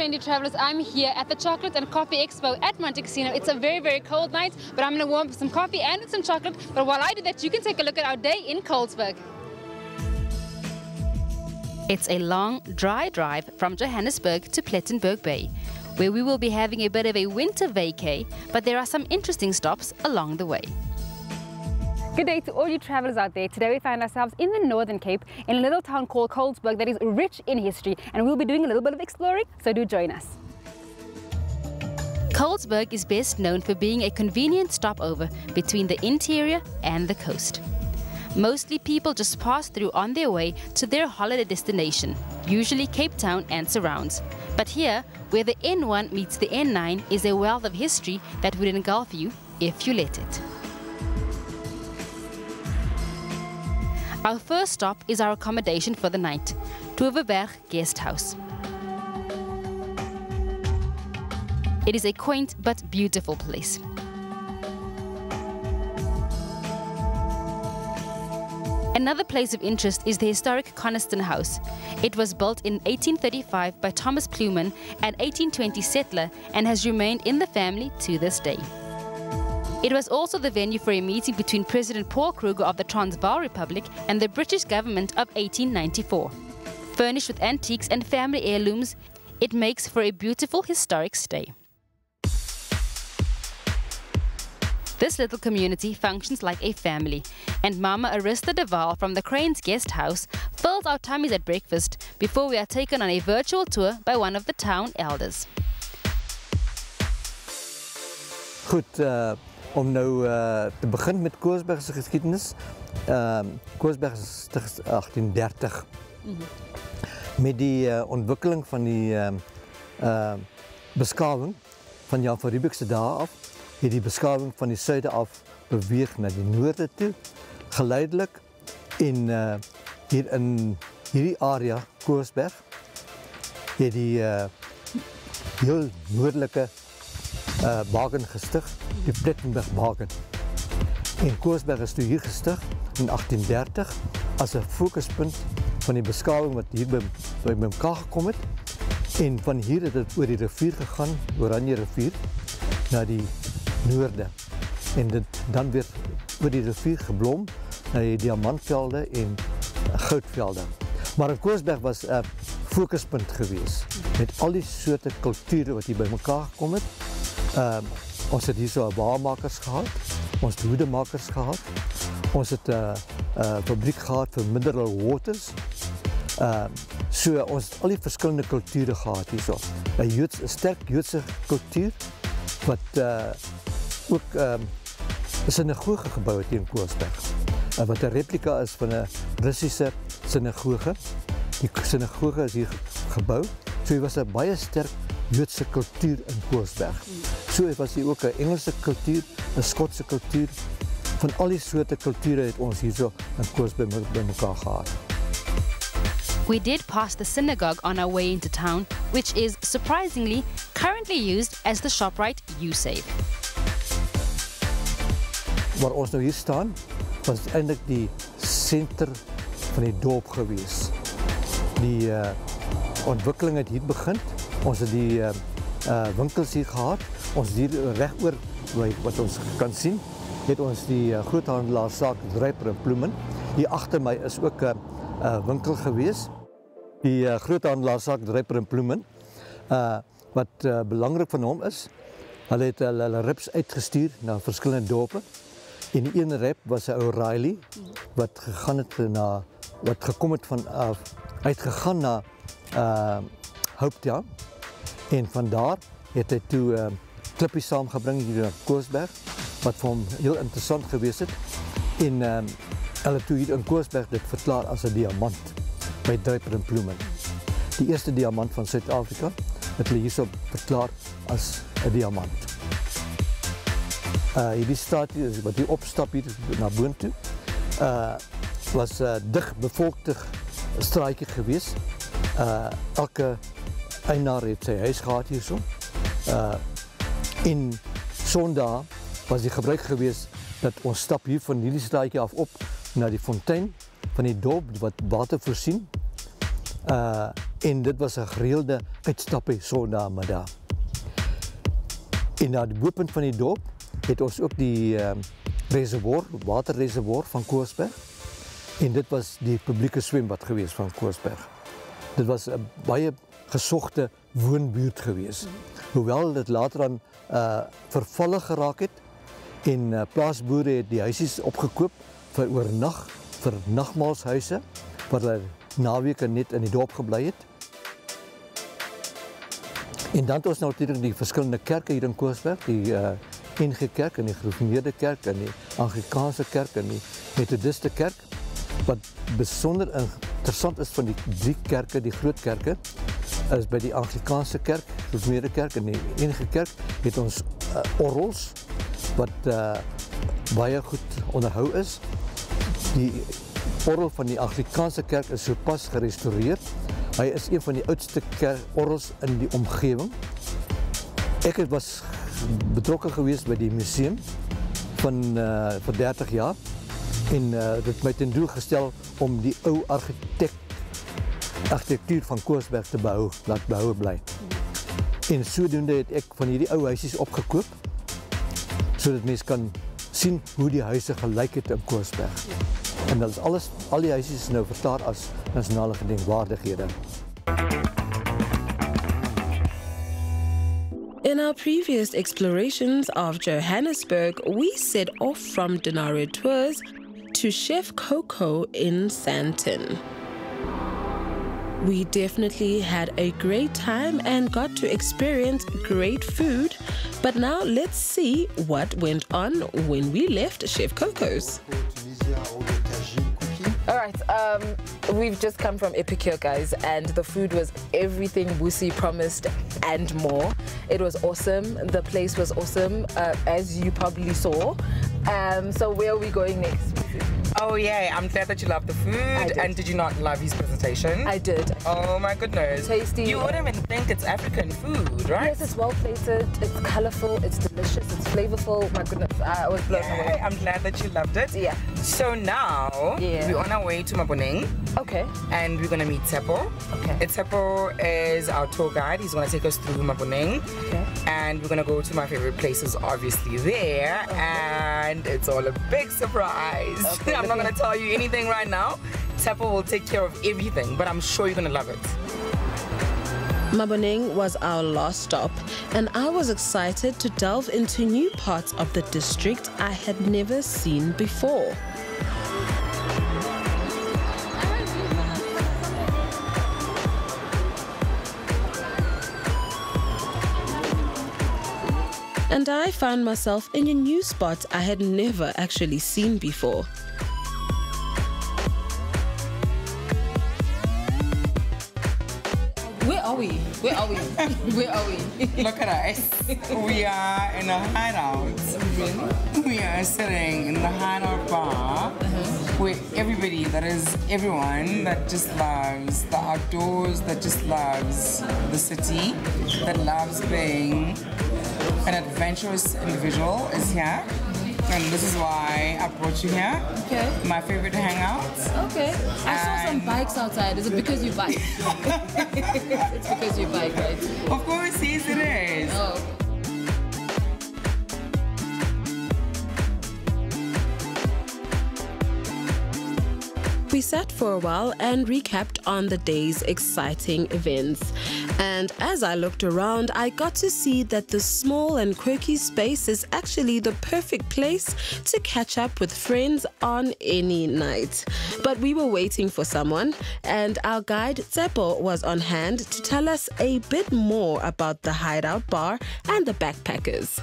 trendy travelers, I'm here at the Chocolate and Coffee Expo at Monte Casino. It's a very, very cold night, but I'm going to warm up some coffee and some chocolate. But while I do that, you can take a look at our day in Kolesberg. It's a long, dry drive from Johannesburg to Plettenberg Bay, where we will be having a bit of a winter vacay, but there are some interesting stops along the way. Good day to all you travelers out there. Today we find ourselves in the Northern Cape in a little town called Kolesberg that is rich in history, and we'll be doing a little bit of exploring, so do join us. Kolesberg is best known for being a convenient stopover between the interior and the coast. Mostly people just pass through on their way to their holiday destination, usually Cape Town and surrounds. But here, where the N1 meets the N9, is a wealth of history that would engulf you if you let it. Our first stop is our accommodation for the night, Toverberg Guest House. It is a quaint but beautiful place. Another place of interest is the historic Coniston House. It was built in 1835 by Thomas Pluman, an 1820 settler, and has remained in the family to this day. It was also the venue for a meeting between President Paul Kruger of the Transvaal Republic and the British government of 1894. Furnished with antiques and family heirlooms, it makes for a beautiful historic stay. This little community functions like a family, and Mama Arista de Waal from the TRENDZ guest house fills our tummies at breakfast before we are taken on a virtual tour by one of the town elders. Goed, om nou te beginnen met Kolesberg se geschiedenis. Kolesberg is gestig 1830. Met die ontwikkeling van die beschaving van Jan van Riebeeck se dae af, het die beschaving van die suide af beweeg na die noorde toe, geleidelik. En hier in hierdie area, Kolesberg, het die heel noordelike baken gestig, die Plettenberg baken. En Kolesberg is toe hier gestig in 1830 as 'n fokuspunt van die beschaving wat hier by mekaar gekom het. En van hier het dit oor die rivier gegaan, Oranje rivier, na die noorde. En dit dan weer oor die rivier geblom na die diamantvelde en goudvelde. Maar in Kolesberg was 'n fokuspunt gewees met al die soorte kulture wat hier by mekaar gekom het. Ons het hier so waarmakers gehad, ons het hoedemakers gehad, ons het 'n fabriek gehad vir mineral waters. So ons het al die verskillende kulture gehad hierso. 'n sterk Joodse kultuur wat ook 'n sinagoge gebou het hier in Kolesberg. Wat 'n replika is van 'n Russiese sinagoge. Die sinagoge is hier gebou. So hier was 'n baie sterk Joodse kultuur in Kolesberg. So was hier ook 'n Engelse kultuur, 'n Skotse kultuur. Van al die soorte kulture het ons hierso in Kolesberg by mekaar gehad. We did pass the synagogue on our way into town, which is surprisingly currently used as the ShopRite U-Save. Waar ons nou hier staan, was eintlik die senter van die dorp gewees. Die ontwikkeling het hier begin. Ons het die winkels hier gehad. Ons hier regoor wat ons kan sien, het ons die groothandelaarszaak Dryper en Pluman. Hier agter my is ook 'n winkel gewees. Die groothandelaarszaak Dryper en Pluman. Wat belangrik van hom is, hulle het hulle rips uitgestuur na verskillende dorpe. En die ene rip was 'n O'Reilly wat gegaan het na gekom het van uitgegaan na Hopetown. En van daar het hy toe klippies saamgebring hier na Kolesberg, wat vir hom heel interessant gewees het. En hulle toe hier in Kolesberg dit verklaar as 'n diamant by Dryper en Pluman. Die eerste diamant van Suid-Afrika het hulle hierso verklaar as 'n diamant. Hierdie straat hier, wat hier opstap hier na boontoe, was 'n dig bevolkte straatjie gewees. Elke eienaar het sy huis gehad hierso. En Sondag was die gebruik gewees dat ons stap hier van hierdie straatjie af op na die fontein van die dorp wat water voorsien. en dit was 'n gereelde uitstappie Sondagmiddag. En na die bopunt van die dorp het ons ook die waterreservoir van Kolesberg, en dit was die publieke swembad geweest van Kolesberg. Dit was 'n baie gesogte woonbuurt geweest, hoewel dit later aan vervalle geraak het, en plaasboere het die huisies opgekoop vir oornag, vir nagmaalshuise, waar hulle naweke net in die dorp gebly het. En dan het ons natuurlik die verskillende kerke hier in Kolesberg, die NG Kerk en die Gereformeerde Kerk en die Anglikaanse Kerk en die Methodiste Kerk. Wat besonder interessant is van die 3 kerke, die groot kerke, is by die Anglikaanse Kerk, Gereformeerde Kerk en die NG Kerk het ons orgels wat baie goed onderhou is. Die orgel van die Anglikaanse Kerk is sopas gerestoreer. Hy is een van die oudste orgels in die omgewing. Ek was betrokke geweest by die museum vir 30 jaar en dit my ten doel gestel om die ou argitektuur van Kolesberg te laat behou bly. En sodoende het ek van hierdie ou huisies opgekoop, sodat mense kan sien hoe die huise gelyk het in Kolesberg. En dat is al die huisies is nou verklaar as nasionale gedenkwaardighede. In our previous explorations of Johannesburg, we set off from Denare Tours to Chef Coco in Sandton. We definitely had a great time and got to experience great food, but now let's see what went on when we left Chef Coco's. All right, we've just come from Epicure, guys, and the food was everything Busi promised and more. It was awesome. The place was awesome, as you probably saw. So where are we going next? Oh yeah, I'm glad that you loved the food. And did you not love his presentation? I did. Oh my goodness. Tasty. You wouldn't even think it's African food, right? Yes, it's well plated, it's colorful, it's delicious, it's flavorful. My goodness, I was blown away. I'm glad that you loved it. Yeah. So now, we're on our way to Maboneng. Okay. And we're going to meet Tsepo. Okay. Tsepo is our tour guide. He's going to take us through Maboneng. Okay. And we're going to go to my favorite places, obviously, there. Okay. And it's all a big surprise. Okay, I'm not going to tell you anything right now. Tsepo will take care of everything, but I'm sure you're going to love it. Maboneng was our last stop, and I was excited to delve into new parts of the district I had never seen before. And I found myself in a new spot I had never actually seen before. Where are we? Where are we? Where are we? Look at us. We are in a hideout. Really? We are sitting in the hideout bar where everybody, that is everyone that just loves the outdoors, that just loves the city, that loves being an adventurous individual is here. And this is why I brought you here. Okay. My favorite hangout. Okay. I saw some bikes outside. Is it because you bike? It's because you bike, right? Of course, yes it is. Oh, okay. We sat for a while and recapped on the day's exciting events. And as I looked around, I got to see that the small and quirky space is actually the perfect place to catch up with friends on any night. But we were waiting for someone, and our guide Tsepo was on hand to tell us a bit more about the hideout bar and the backpackers.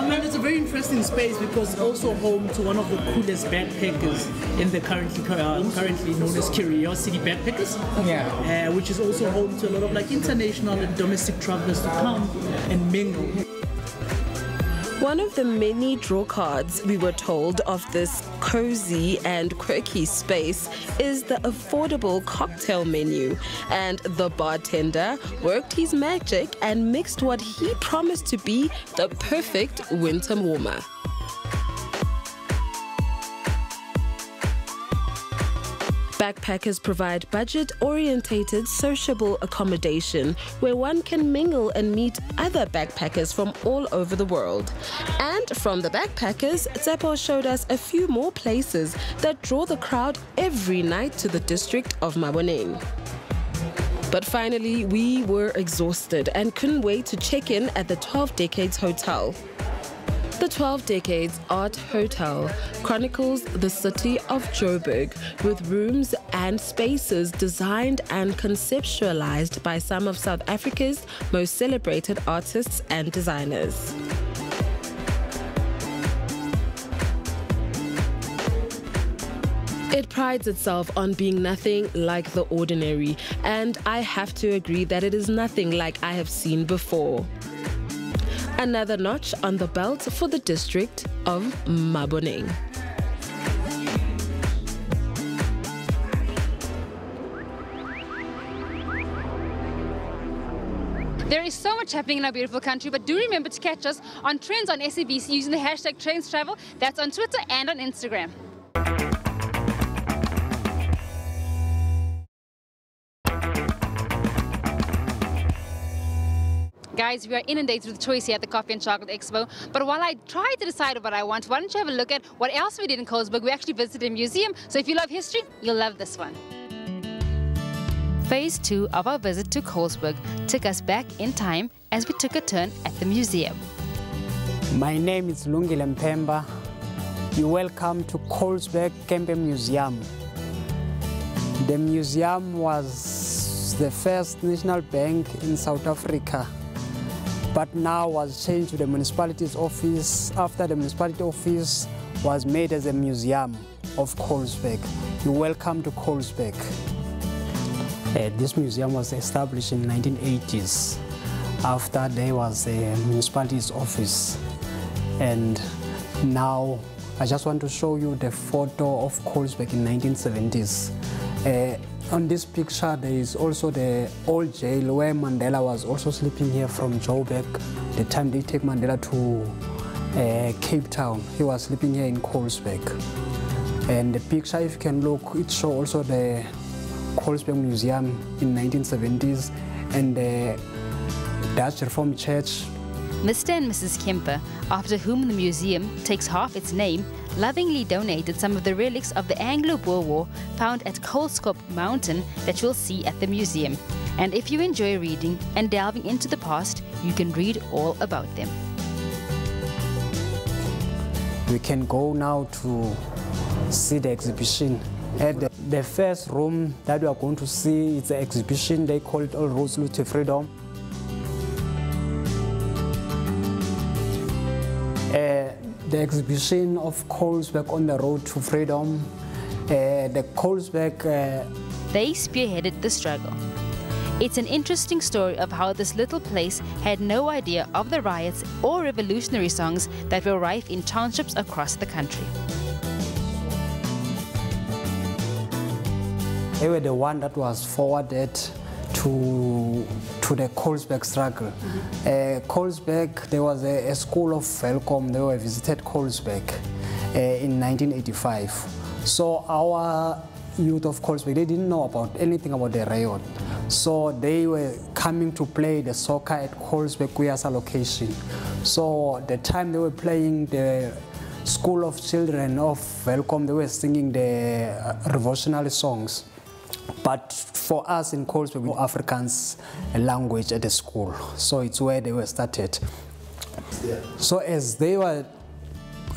It's a very interesting space because it's also home to one of the coolest backpackers in the currently known as Curiosity Backpackers. Yeah. Which is also home to a lot of like international and domestic travelers to come and mingle. One of the many draw cards we were told of this cozy and quirky space is the affordable cocktail menu, and the bartender worked his magic and mixed what he promised to be the perfect winter warmer. Backpackers provide budget-orientated sociable accommodation where one can mingle and meet other backpackers from all over the world. And from the backpackers, Tsepo showed us a few more places that draw the crowd every night to the district of Maboneng. But finally, we were exhausted and couldn't wait to check in at the 12 Decades Hotel. The 12 Decades Art Hotel chronicles the city of Joburg with rooms and spaces designed and conceptualized by some of South Africa's most celebrated artists and designers. It prides itself on being nothing like the ordinary, and I have to agree that it is nothing like I have seen before. Another notch on the belt for the district of Maboneng. There is so much happening in our beautiful country, but do remember to catch us on Trends on SABC using the hashtag TrendsTravel. That's on Twitter and on Instagram. Guys, we are inundated with choice here at the Coffee and Chocolate Expo. But while I try to decide what I want, why don't you have a look at what else we did in Kolesberg? We actually visited a museum. So if you love history, you'll love this one. Phase 2 of our visit to Kolesberg took us back in time as we took a turn at the museum. My name is Lungile Mpemba. You're welcome to Kolesberg Kempe Museum. The museum was the first national bank in South Africa, but now was changed to the municipality's office after the municipality office was made as a museum of Kolesberg. You're welcome to Kolesberg. This museum was established in the 1980s after there was a municipality's office. And now I just want to show you the photo of Kolesberg in 1970s. On this picture, there is also the old jail where Mandela was also sleeping here from Joburg. The time they take Mandela to Cape Town, he was sleeping here in Kolesberg. And the picture, if you can look, it shows also the Kolesberg Museum in 1970s and the Dutch Reformed Church. Mr. and Mrs. Kemper, after whom the museum takes half its name, lovingly donated some of the relics of the Anglo-Boer War found at Kolesberg Mountain that you'll see at the museum. And if you enjoy reading and delving into the past, you can read all about them. We can go now to see the exhibition. At the first room that we are going to see is the exhibition. They call it All Roads Lead to Freedom. The exhibition of Kolesberg on the Road to Freedom. The Kolesberg... They spearheaded the struggle. It's an interesting story of how this little place had no idea of the riots or revolutionary songs that were rife in townships across the country. They were the one that was forwarded to the Kolesberg struggle. Kolesberg, there was a school of welcome. They were visited Kolesberg in 1985. So our youth of Kolesberg, they didn't know about anything about the riot. So they were coming to play the soccer at Kolesberg Kuyasa location. So the time they were playing the school of children of welcome, they were singing the revolutionary songs. But for us in Kolesberg, we know Afrikaans language at the school. So it's where they were started. So as they were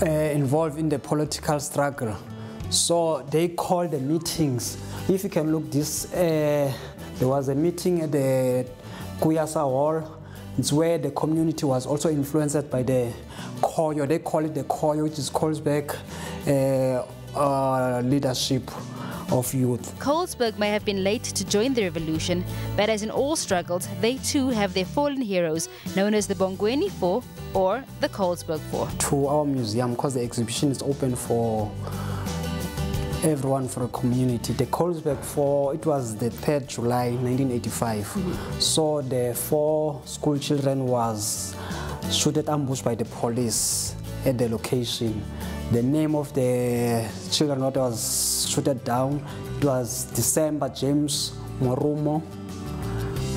involved in the political struggle, so they called the meetings. If you can look this, there was a meeting at the Kuyasa Hall. It's where the community was also influenced by the Koyo. They call it the Koyo, which is Kolesberg leadership of youth. Kolesberg may have been late to join the revolution, but as in all struggles, they too have their fallen heroes, known as the Bongweni Four or the Kolesberg Four. To our museum, because the exhibition is open for everyone, for the community. The Kolesberg Four, it was the 3rd July 1985. So the 4 school children was shot ambushed by the police at the location. The name of the children that was shooted down, it was December James Morumo,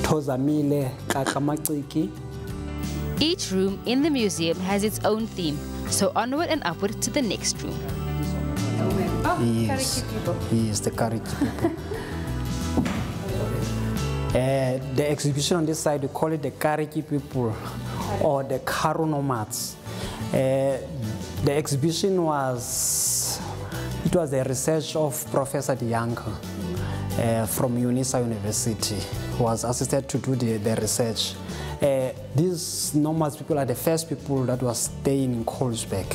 Tozamile Kakamaciki. Each room in the museum has its own theme, so onward and upward to the next room. Yes, the Kariki people. The exhibition on this side, we call it the Kariki people or the Karo nomads. The exhibition was the research of Professor DeYoung from UNISA University, who was assisted to do the research. These nomads people are the first people that were staying in Kolesberg.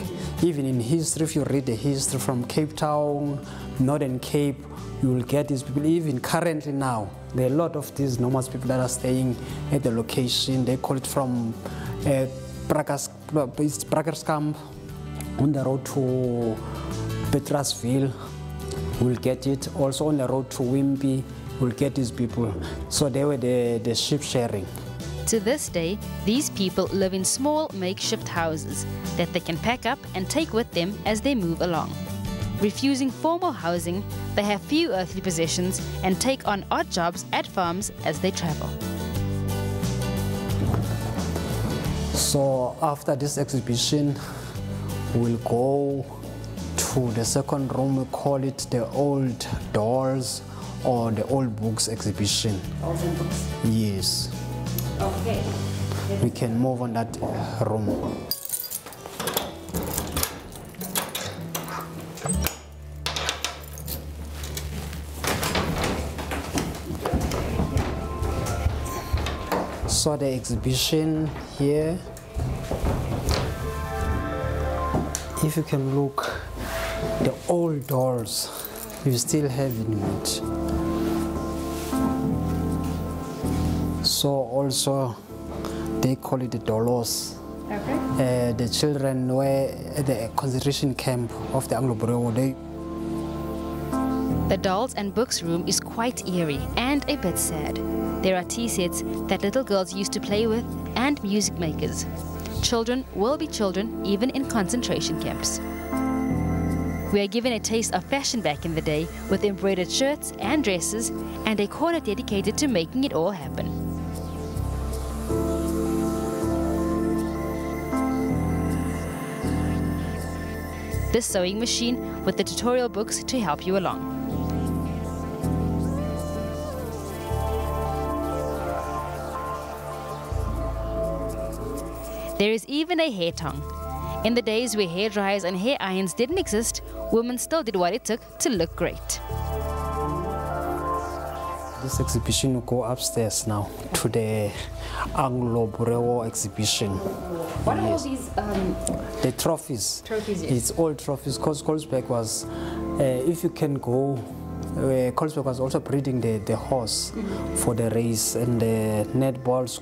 Even in history, if you read the history from Cape Town, Northern Cape, you will get these people. Even currently now, there are a lot of these nomads people that are staying at the location. They call it from Braggers Camp on the road to Petrasville. We'll get it. Also on the road to Wimpy, we'll get these people. So they were the ship sharing. To this day, these people live in small makeshift houses that they can pack up and take with them as they move along. Refusing formal housing, they have few earthly possessions and take on odd jobs at farms as they travel. So after this exhibition, we'll go to the second room. We call it the Old Dolls or the Old Books exhibition. Old books? Yes. Okay. We can move on that room. So the exhibition here, if you can look, the old dolls you still have in it. So also they call it the dolos. Okay. The children were at the concentration camp of the Anglo-Boer. The dolls and books room is quite eerie and a bit sad. There are tea sets that little girls used to play with and music makers. Children will be children even in concentration camps. We are given a taste of fashion back in the day with embroidered shirts and dresses and a corner dedicated to making it all happen. This sewing machine with the tutorial books to help you along. There is even a hair tongue. In the days where hair dryers and hair irons didn't exist, women still did what it took to look great. This exhibition will go upstairs now to the Anglo-Boer exhibition. What are all these? The trophies. Trophies, yes. It's all trophies because Kolesberg was, if you can go, Kolesberg was also breeding the horse for the race and the netballs.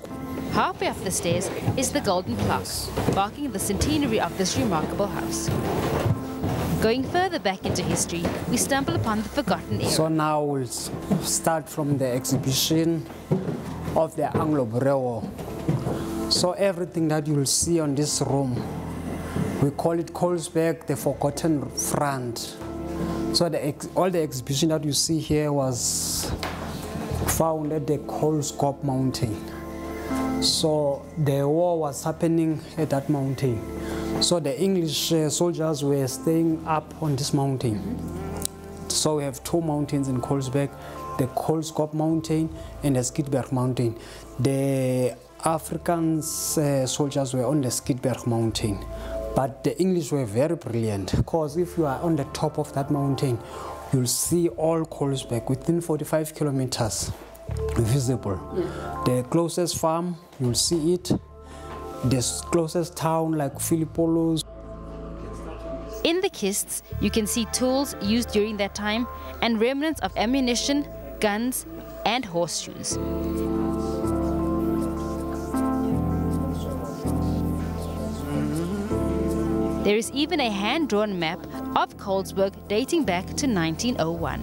Halfway up the stairs is the golden clock, marking the centenary of this remarkable house. Going further back into history, we stumble upon the forgotten era. So now we'll start from the exhibition of the Anglo-Boer. So everything that you'll see on this room, we call it Kolesberg, the forgotten front. So all the exhibition that you see here was found at the Kolesberg mountain. So the war was happening at that mountain. So the English soldiers were staying up on this mountain. So we have two mountains in Kolesberg, the Kolesberg mountain and the Skidberg mountain. The African soldiers were on the Skidberg mountain. But the English were very brilliant because if you are on the top of that mountain, you'll see all Kolesberg within 45 kilometers visible. The closest farm, you'll see it. The closest town like Philippolos. In the kists, you can see tools used during that time and remnants of ammunition, guns, and horseshoes. There is even a hand-drawn map of Kolesberg dating back to 1901.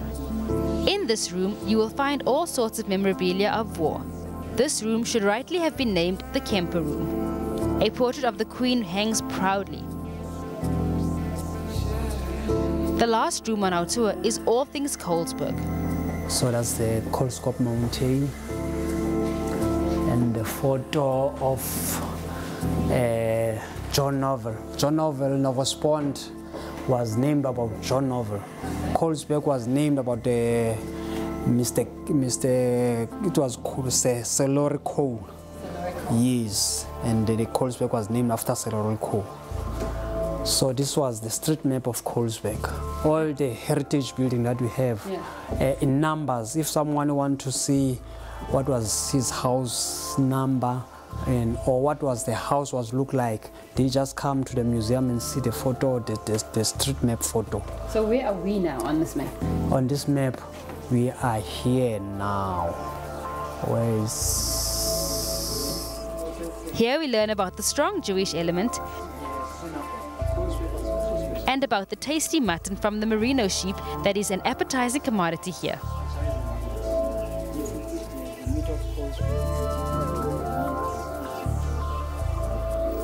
In this room, you will find all sorts of memorabilia of war. This room should rightly have been named the Kemper Room. A portrait of the Queen hangs proudly. The last room on our tour is all things Kolesberg. So that's the Kolesberg Mountain. And the photo of John Novel. John Novel, Novus Pond, was named about John Novel. Kolesberg was named about the it was Celery Coal. Yes, and the Kolesberg was named after Celery Coal. So this was the street map of Kolesberg. All the heritage building that we have in numbers. If someone wants to see what was his house number or what was the house look like, they just come to the museum and see the photo, the street map photo. So where are we now on this map? On this map, we are here now. Here we learn about the strong Jewish element and about the tasty mutton from the merino sheep that is an appetizing commodity here.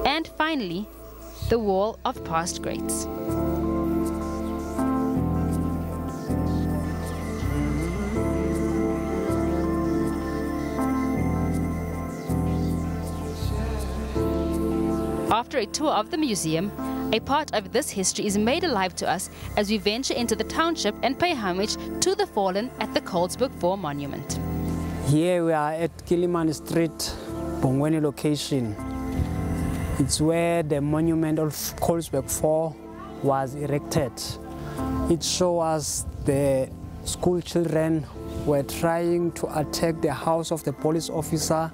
And finally, the wall of past greats. After a tour of the museum, a part of this history is made alive to us as we venture into the township and pay homage to the fallen at the Kolesberg 4 monument. Here we are at Kilimani Street, Bongweni location. It's where the monument of Kolesberg 4 was erected. It shows us the school children were trying to attack the house of the police officer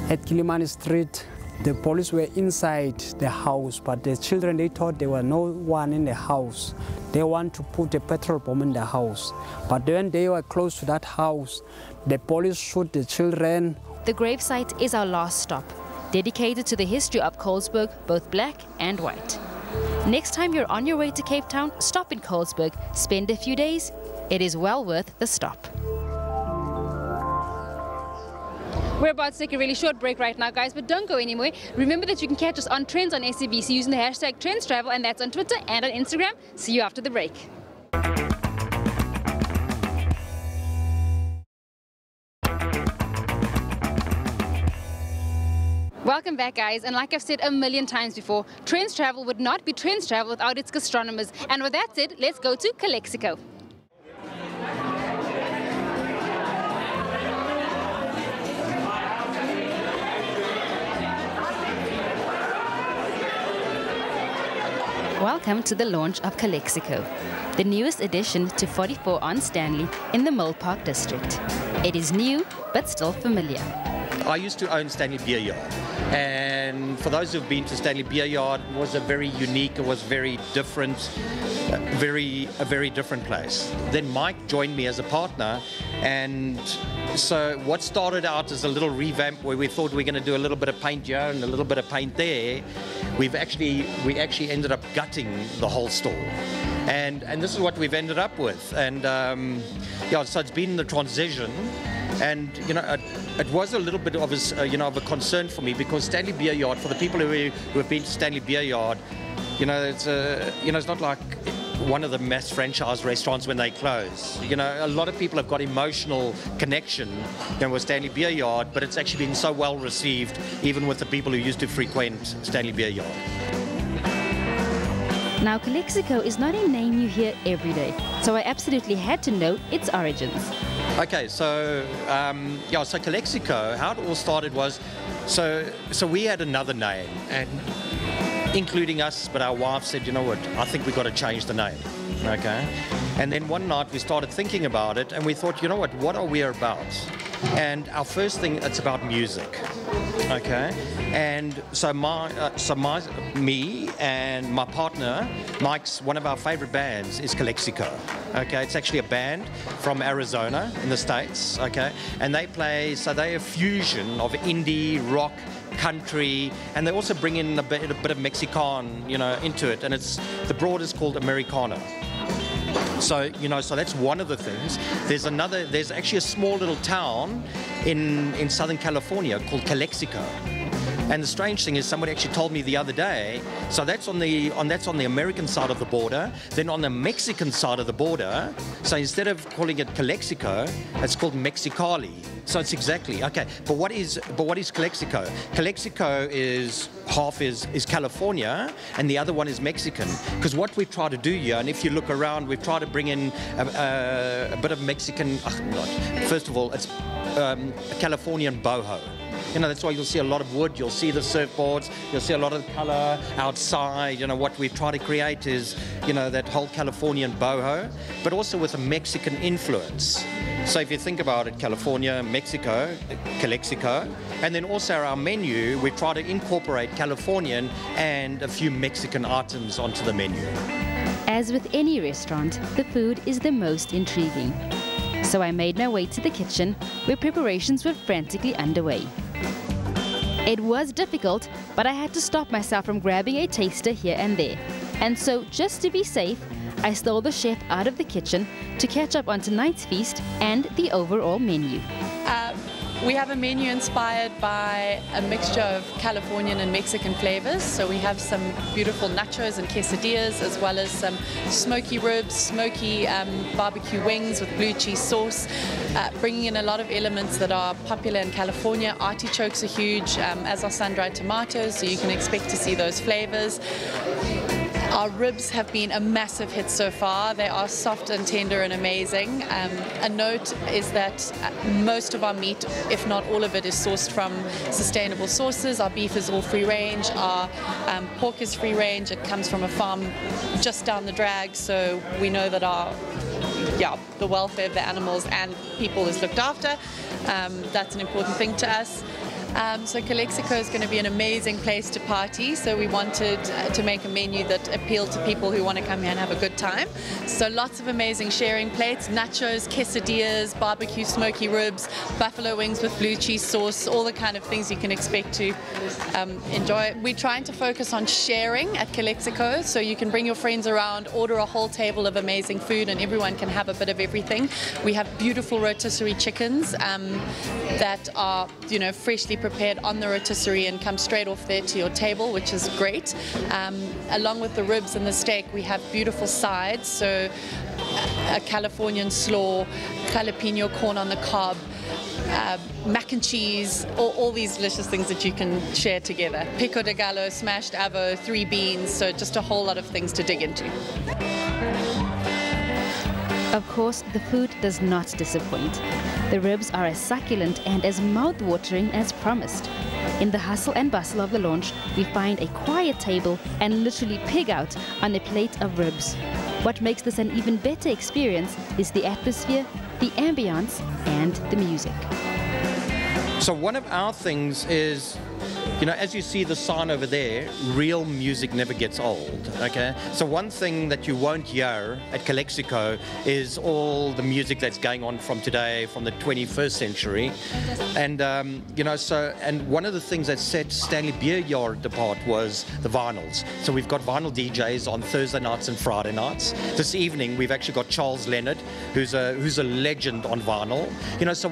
at Kilimani Street. The police were inside the house, but the children, they thought there was no one in the house. They want to put a petrol bomb in the house. But when they were close to that house, the police shot the children. The gravesite is our last stop, dedicated to the history of Kolesberg, both black and white. Next time you're on your way to Cape Town, stop in Kolesberg, spend a few days. It is well worth the stop. We're about to take a really short break right now, guys, but don't go anywhere. Remember that you can catch us on Trends on SABC using the hashtag TrendsTravel, and that's on Twitter and on Instagram. See you after the break. Welcome back, guys, and like I've said a million times before, TrendsTravel would not be TrendsTravel without its gastronomers. And with that said, let's go to Calexico. Welcome to the launch of Calexico, the newest addition to 44 on Stanley in the Mill Park district. It is new, but still familiar. I used to own Stanley Beer Yard, and for those who've been to Stanley Beer Yard, it was a very unique, it was very different, a very different place. Then Mike joined me as a partner, and so what started out as a little revamp where we thought we were going to do a little bit of paint here and a little bit of paint there, we actually ended up gutting the whole store. And this is what we've ended up with. And yeah, so it's been the transition. And you know, it was a little bit of a concern for me, because Stanley Beer Yard, for the people who have been to Stanley Beer Yard, it's not like one of the mass franchise restaurants when they close. You know, a lot of people have got emotional connection, with Stanley Beer Yard, but it's actually been so well received, even with the people who used to frequent Stanley Beer Yard. Now, Calexico is not a name you hear every day, so I absolutely had to know its origins. Okay, so so Calexico, how it all started was, so we had another name, and including us, but our wife said, you know what, I think we've got to change the name. Okay, and then one night we started thinking about it, and we thought, you know what are we about? And our first thing, it's about music. Okay, and so me and my partner Mike's, one of our favorite bands is Calexico. Okay, it's actually a band from Arizona in the States. Okay, and they play, so they're a fusion of indie rock, country, and they also bring in a bit of Mexican, into it, and the broad is called Americana. So, so that's one of the things. There's actually a small little town in Southern California called Calexico. And the strange thing is, somebody actually told me the other day, so that's on the American side of the border. Then on the Mexican side of the border, so instead of calling it Calexico, it's called Mexicali. So it's exactly okay. But what is Calexico? Calexico is half is California, and the other one is Mexican. Because what we've tried to do here, and if you look around, we've tried to bring in a bit of Mexican. First of all, it's Californian boho. You know, that's why you'll see a lot of wood, you'll see the surfboards, you'll see a lot of color outside. You know, what we've tried to create is, you know, that whole Californian boho, but also with a Mexican influence. So if you think about it, California, Mexico, Calexico, and then also our menu, we try to incorporate Californian and a few Mexican items onto the menu. As with any restaurant, the food is the most intriguing. So I made my way to the kitchen, where preparations were frantically underway. It was difficult, but I had to stop myself from grabbing a taster here and there. And so, just to be safe, I stole the chef out of the kitchen to catch up on tonight's feast and the overall menu. We have a menu inspired by a mixture of Californian and Mexican flavors. So we have some beautiful nachos and quesadillas, as well as some smoky ribs, smoky barbecue wings with blue cheese sauce, bringing in a lot of elements that are popular in California. Artichokes are huge, as are sun-dried tomatoes, so you can expect to see those flavors. Our ribs have been a massive hit so far. They are soft and tender and amazing. A note is that most of our meat, if not all of it, is sourced from sustainable sources. Our beef is all free range. Our pork is free range. It comes from a farm just down the drag, so we know that the welfare of the animals and people is looked after. That's an important thing to us. So Calexico is going to be an amazing place to party, so we wanted to make a menu that appealed to people who want to come here and have a good time. So lots of amazing sharing plates, nachos, quesadillas, barbecue smoky ribs, buffalo wings with blue cheese sauce, all the kind of things you can expect to enjoy. We're trying to focus on sharing at Calexico, so you can bring your friends around, order a whole table of amazing food, and everyone can have a bit of everything. We have beautiful rotisserie chickens that are, you know, freshly prepared on the rotisserie and come straight off there to your table, which is great. Along with the ribs and the steak, we have beautiful sides, so a Californian slaw, jalapeno corn on the cob, mac and cheese, all these delicious things that you can share together. Pico de gallo, smashed avo, 3 beans, so just a whole lot of things to dig into. Of course, the food does not disappoint. The ribs are as succulent and as mouth-watering as promised. In the hustle and bustle of the launch, we find a quiet table and literally pig out on a plate of ribs. What makes this an even better experience is the atmosphere, the ambience, and the music. So one of our things is, you know, as you see the sign over there, real music never gets old, okay? So one thing that you won't hear at Calexico is all the music that's going on from today, from the 21st century. And, you know, and one of the things that set Stanley Beer Yard apart was the vinyls. So we've got vinyl DJs on Thursday nights and Friday nights. This evening, we've actually got Charles Leonard, who's a legend on vinyl. You know, so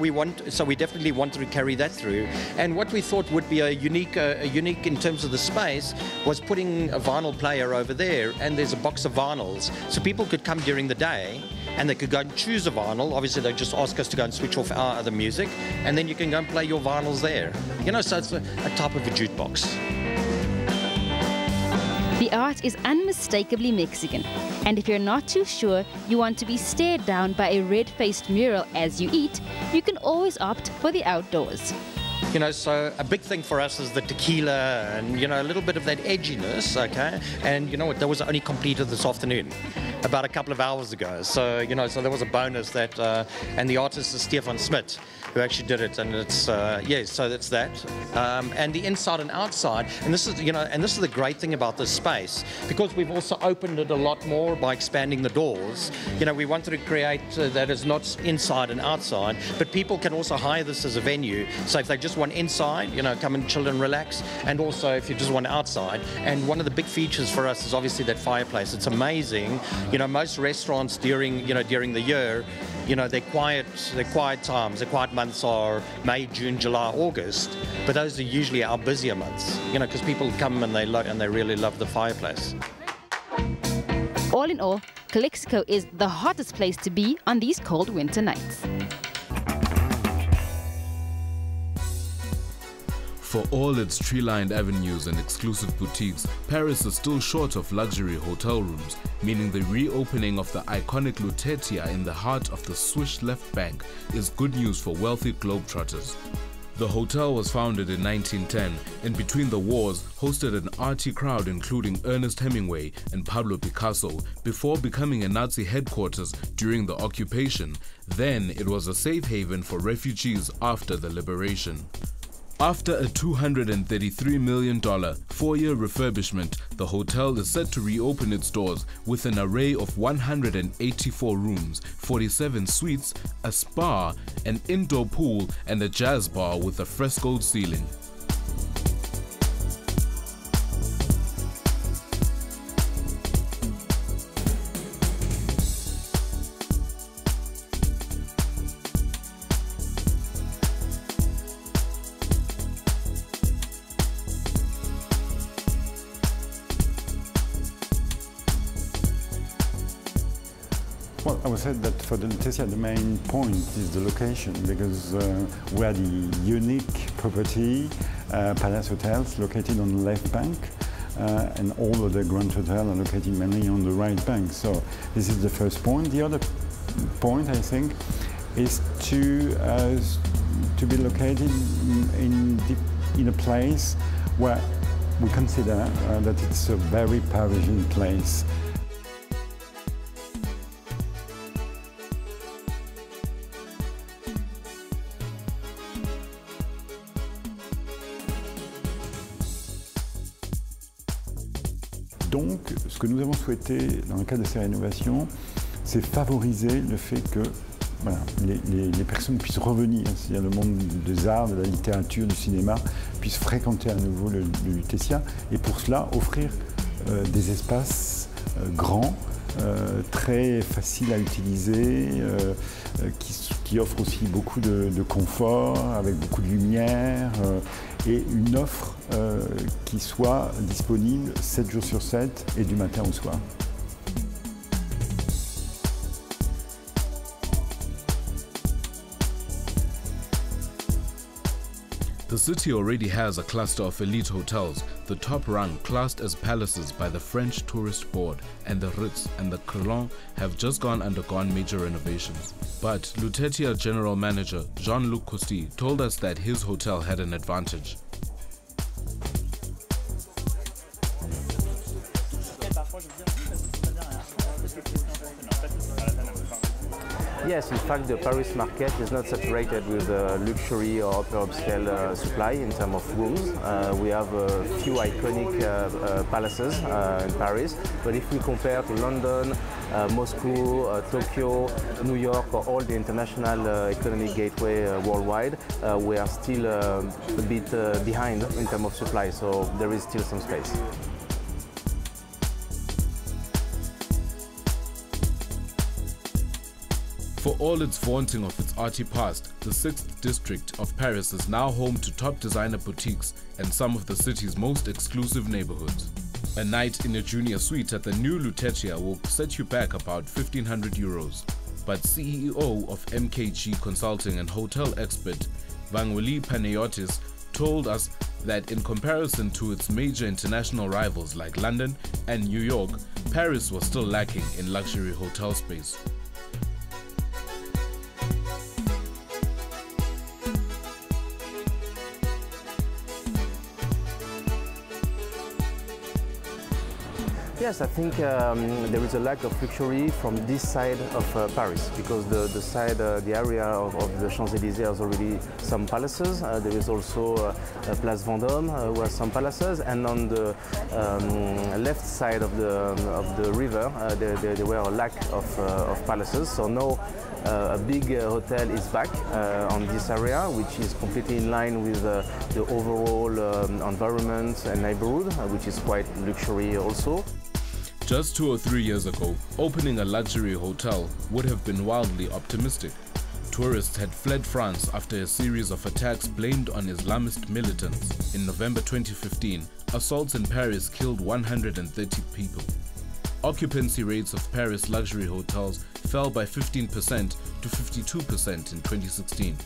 we definitely wanted to carry that through. And what we thought would be a unique in terms of the space was putting a vinyl player over there, and there's a box of vinyls, so people could come during the day and they could go and choose a vinyl. Obviously they just ask us to go and switch off our other music, and then you can go and play your vinyls there, you know, so it's a type of a jukebox. The art is unmistakably Mexican, and if you're not too sure you want to be stared down by a red-faced mural as you eat, you can always opt for the outdoors. You know, so a big thing for us is the tequila and, you know, a little bit of that edginess, okay? And you know what, that was only completed this afternoon, about a couple of hours ago. So, you know, so there was a bonus that, and the artist is Stefan Smit, who actually did it, and it's, yeah, so that's that. And the inside and outside, and this is, you know, and this is the great thing about this space, because we've also opened it a lot more by expanding the doors. You know, we wanted to create that is not inside and outside, but people can also hire this as a venue. So if they just want inside, you know, come and chill and relax, and also if you just want outside. And one of the big features for us is obviously that fireplace. It's amazing. You know, most restaurants during the year, You know, their quiet times, their quiet months are May, June, July, August, but those are usually our busier months, you know, because people come and they really love the fireplace. All in all, Calexico is the hottest place to be on these cold winter nights. For all its tree-lined avenues and exclusive boutiques, Paris is still short of luxury hotel rooms, meaning the reopening of the iconic Lutetia in the heart of the Swiss left bank is good news for wealthy globetrotters. The hotel was founded in 1910 and between the wars hosted an arty crowd including Ernest Hemingway and Pablo Picasso before becoming a Nazi headquarters during the occupation. Then it was a safe haven for refugees after the liberation. After a $233 million four-year refurbishment, the hotel is set to reopen its doors with an array of 184 rooms, 47 suites, a spa, an indoor pool and a jazz bar with a frescoed ceiling. Well, I would say that for the Lutetia, the main point is the location, because we are the unique property, Palace Hotels, located on the left bank, and all of the Grand Hotels are located mainly on the right bank. So this is the first point. The other point, I think, is to be located in a place where we consider that it's a very Parisian place. Donc, ce que nous avons souhaité dans le cadre de ces rénovations, c'est favoriser le fait que voilà, les personnes puissent revenir, c'est-à-dire le monde des arts, de la littérature, du cinéma, puissent fréquenter à nouveau le Lutetia, et pour cela offrir des espaces grands, très faciles à utiliser, qui offrent aussi beaucoup de confort, avec beaucoup de lumière, et une offre qui soit disponible 7 jours sur 7 et du matin au soir. The city already has a cluster of elite hotels, the top rung classed as palaces by the French Tourist Board, and the Ritz and the Crillon have just undergone major renovations. But Lutetia General Manager Jean-Luc Costi told us that his hotel had an advantage. Yes, in fact, the Paris market is not saturated with luxury or upper upscale supply in terms of rooms. We have a few iconic palaces in Paris, but if we compare to London, Moscow, Tokyo, New York, or all the international economic gateway worldwide, we are still a bit behind in terms of supply, so there is still some space. For all its vaunting of its arty past, the 6th district of Paris is now home to top designer boutiques and some of the city's most exclusive neighborhoods. A night in a junior suite at the new Lutetia will set you back about €1,500. But CEO of MKG Consulting and hotel expert Vangweli Panayotis told us that in comparison to its major international rivals like London and New York, Paris was still lacking in luxury hotel space. Yes, I think there is a lack of luxury from this side of Paris, because the area of the Champs-Élysées has already some palaces. There is also Place Vendôme where some palaces, and on the left side of the river there were a lack of palaces. So now a big hotel is back on this area, which is completely in line with the overall environment and neighborhood, which is quite luxury also. Just 2 or 3 years ago, opening a luxury hotel would have been wildly optimistic. Tourists had fled France after a series of attacks blamed on Islamist militants. In November 2015, assaults in Paris killed 130 people. Occupancy rates of Paris luxury hotels fell by 15% to 52% in 2016.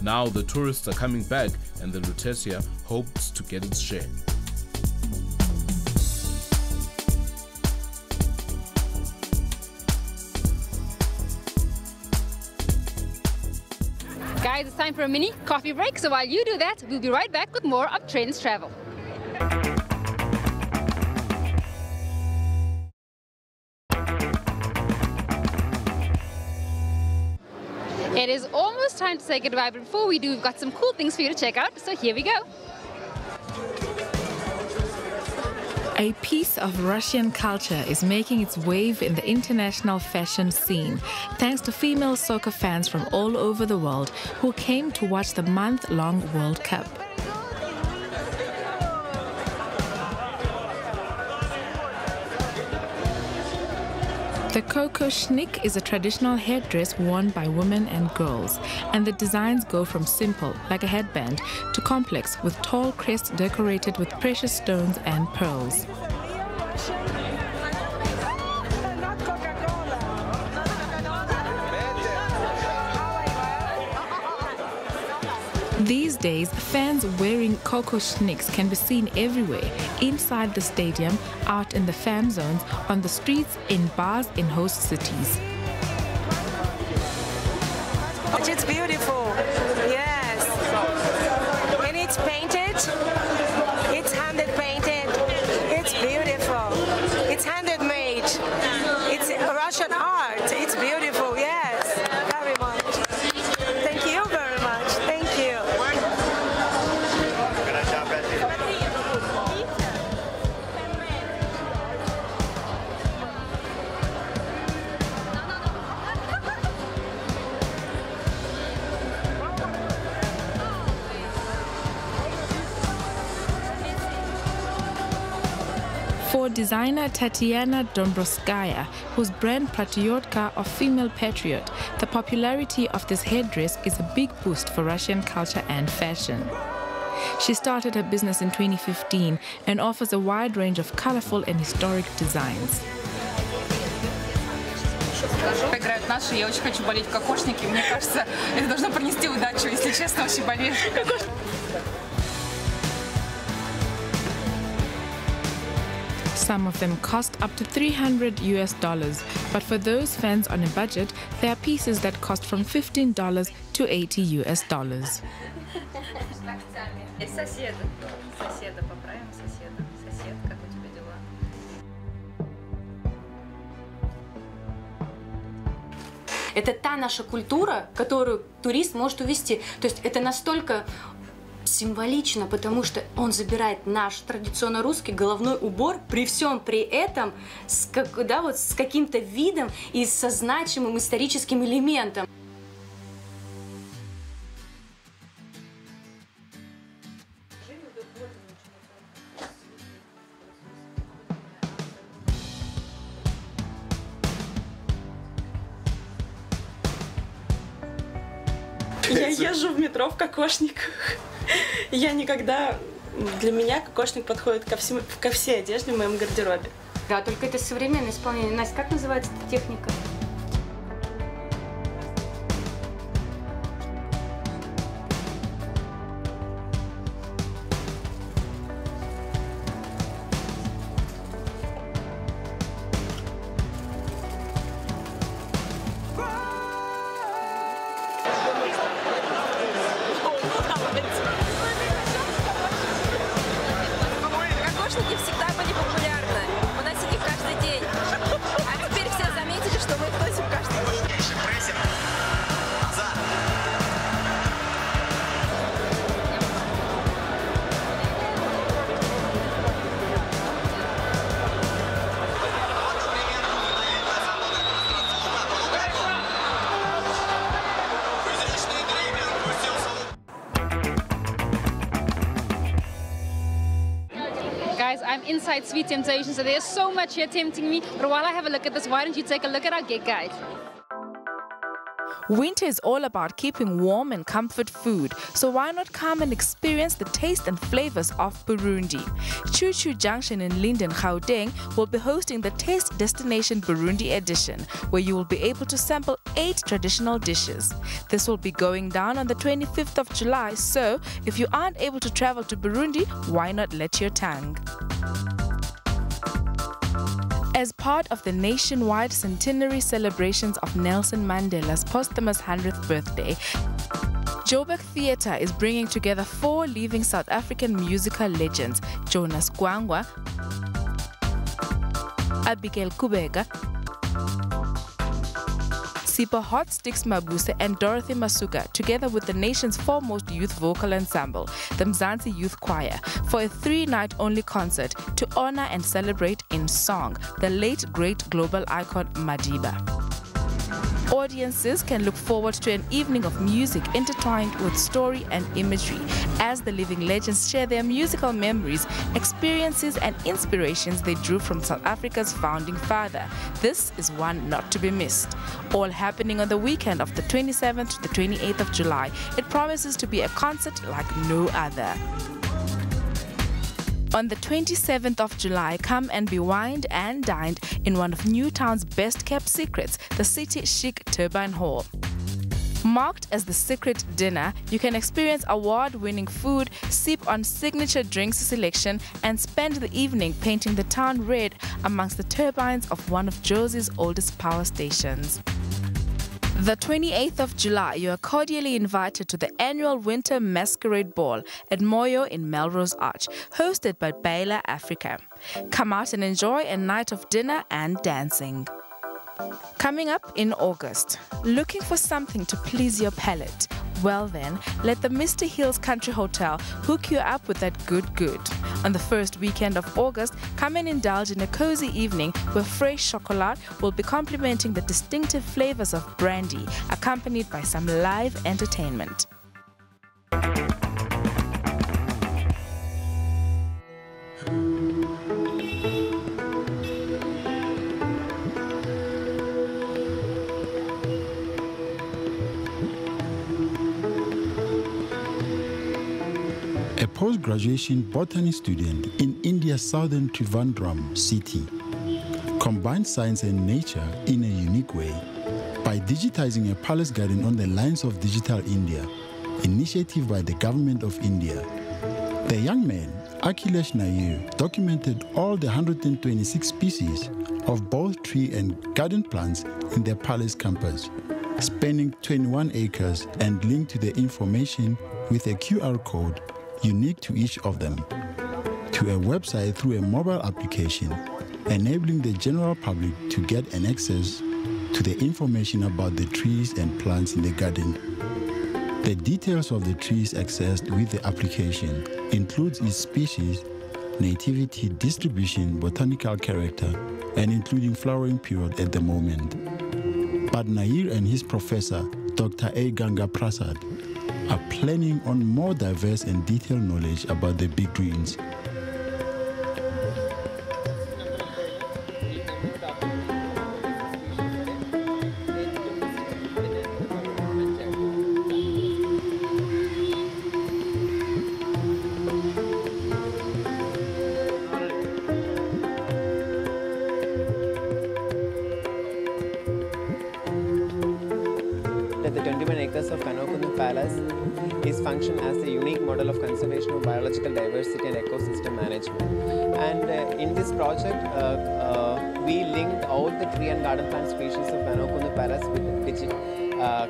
Now the tourists are coming back and the Lutetia hopes to get its share. Guys, it's time for a mini coffee break, so while you do that, we'll be right back with more of TRENDZ Travel. It is almost time to say goodbye, but before we do, we've got some cool things for you to check out, so here we go. A piece of Russian culture is making its wave in the international fashion scene, thanks to female soccer fans from all over the world who came to watch the month-long World Cup. The kokoschnik is a traditional headdress worn by women and girls, and the designs go from simple, like a headband, to complex with tall crests decorated with precious stones and pearls. These days, fans wearing kokoschniks can be seen everywhere, inside the stadium, out in the fan zones, on the streets, in bars in host cities. It's beautiful, yes. And it's painted, it's hand painted, it's beautiful, it's handmade, it's Russian art, it's beautiful, yes, very much. Thank you very much, thank you. For designer Tatiana Dombrowskaya, whose brand Patriotka or Female Patriot, the popularity of this headdress is a big boost for Russian culture and fashion. She started her business in 2015 and offers a wide range of colorful and historic designs. Играют наши, я очень хочу болеть в кокошнике. Мне кажется, это должно принести удачу, если честно, очень болеть. Some of them cost up to $300, but for those fans on a budget, there are pieces that cost from $15 to $80. Это та наша культура, которую турист может увезти. То есть это настолько символично, потому что он забирает наш традиционно русский головной убор, при всем при этом с каким-то видом и со значимым историческим элементом. Я езжу в метро в кокошниках. Я никогда... Для меня кокошник подходит ко всей одежде в моем гардеробе. Да, только это современное исполнение. Настя, как называется эта техника? Кокошники всегда были популярны. Мы носили их каждый день. А теперь все заметили, что мы inside Sweet Temptation, so there's so much here tempting me. But while I have a look at this, why don't you take a look at our gig guide? Winter is all about keeping warm and comfort food, so why not come and experience the taste and flavors of Burundi? Choo Choo Junction in Linden, Gauteng will be hosting the Taste Destination Burundi edition, where you will be able to sample 8 traditional dishes. This will be going down on the 25th of July, so if you aren't able to travel to Burundi, why not let your tongue? As part of the nationwide centenary celebrations of Nelson Mandela's posthumous 100th birthday, Joburg Theatre is bringing together 4 living South African musical legends: Jonas Gwangwa, Abigail Kubeka, Sipho Hot Sticks Mabuse and Dorothy Masuka, together with the nation's foremost youth vocal ensemble, the Mzansi Youth Choir, for a 3-night-only concert to honor and celebrate in song the late great global icon Madiba. Audiences can look forward to an evening of music intertwined with story and imagery as the living legends share their musical memories, experiences and inspirations they drew from South Africa's founding father. This is one not to be missed. All happening on the weekend of the 27th to the 28th of July. It promises to be a concert like no other. On the 27th of July, come and be wined and dined in one of Newtown's best-kept secrets, the City Chic Turbine Hall. Marked as the secret dinner, you can experience award-winning food, sip on signature drinks selection, and spend the evening painting the town red amongst the turbines of one of Josie's oldest power stations. The 28th of July, you are cordially invited to the annual Winter Masquerade Ball at Moyo in Melrose Arch, hosted by Baylor Africa. Come out and enjoy a night of dinner and dancing. Coming up in August, looking for something to please your palate? Well then, let the Mr. Hills Country Hotel hook you up with that good. On the first weekend of August, come and indulge in a cozy evening where fresh chocolate will be complementing the distinctive flavors of brandy, accompanied by some live entertainment. A post-graduation botany student in India's southern Trivandrum city combines science and nature in a unique way by digitizing a palace garden on the lines of Digital India, initiative by the government of India. The young man, Akhilesh Nair, documented all the 126 species of both tree and garden plants in their palace campus, spanning 21 acres and linked to the information with a QR code unique to each of them, to a website through a mobile application, enabling the general public to get an access to the information about the trees and plants in the garden. The details of the trees accessed with the application includes its species, nativity, distribution, botanical character, and including flowering period at the moment. But Nair and his professor, Dr. A. Ganga Prasad, are planning on more diverse and detailed knowledge about the big greens. The 21 acres of Kanokundu Palace is function as a unique model of conservation of biological diversity and ecosystem management. And in this project, we linked all the tree and garden plant species of Kanokundu Palace with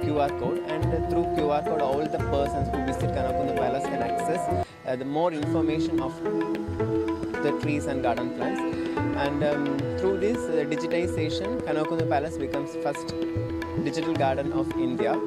QR code, and through QR code, all the persons who visit Kanokundu Palace can access the more information of the trees and garden plants. And through this digitization, Kanokundu Palace becomes first digital garden of India.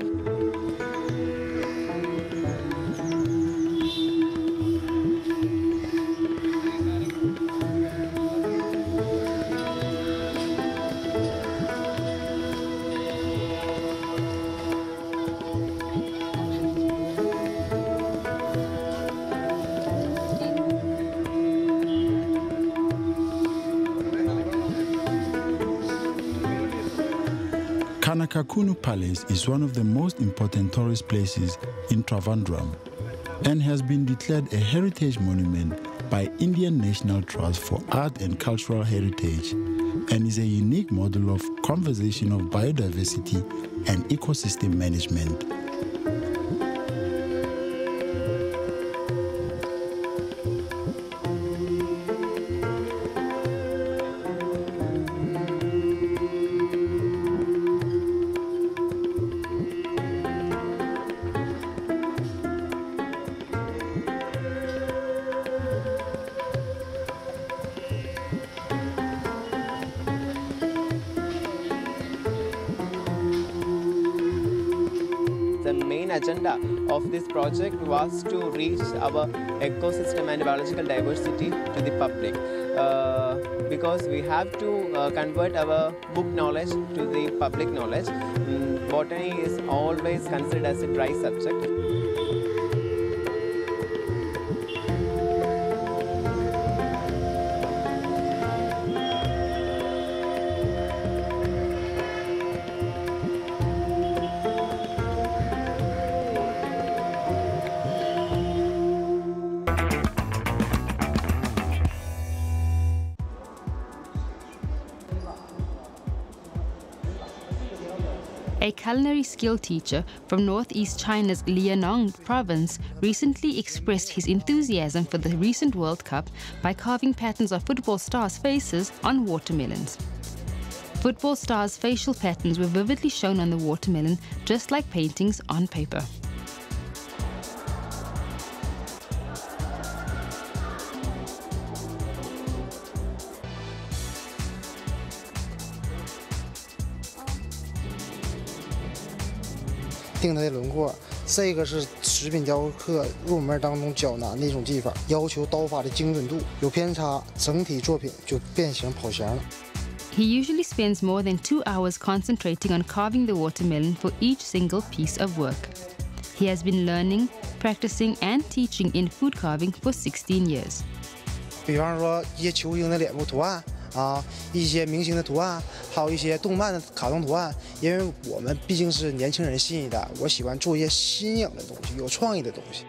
Kakunu Palace is one of the most important tourist places in Trivandrum and has been declared a heritage monument by Indian National Trust for Art and Cultural Heritage and is a unique model of conservation of biodiversity and ecosystem management. The main agenda of this project was to reach our ecosystem and biological diversity to the public because we have to convert our book knowledge to the public knowledge. Botany is always considered as a dry subject. A culinary skill teacher from northeast China's Liaoning province recently expressed his enthusiasm for the recent World Cup by carving patterns of football stars' faces on watermelons. Football stars' facial patterns were vividly shown on the watermelon, just like paintings on paper.定它的轮廓，这个是食品雕刻入门当中较难的一种技法，要求刀法的精准度，有偏差，整体作品就变形跑形了。He usually spends more than 2 hours concentrating on carving the watermelon for each single piece of work. He has been learning, practicing, and teaching in food carving for 16 years. 比方说一些球星的脸部图案。一些明星的图案，还有一些动漫的卡通图案。因为我们毕竟是年轻人新一代，我喜欢做一些新颖的东西，有创意的东西。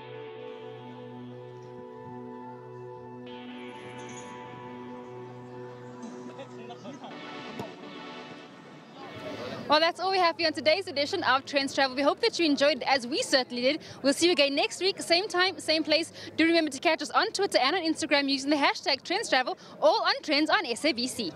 Well, that's all we have for you on today's edition of Trends Travel. We hope that you enjoyed it as we certainly did. We'll see you again next week, same time, same place. Do remember to catch us on Twitter and on Instagram using the hashtag Trends Travel, all on Trends on SABC.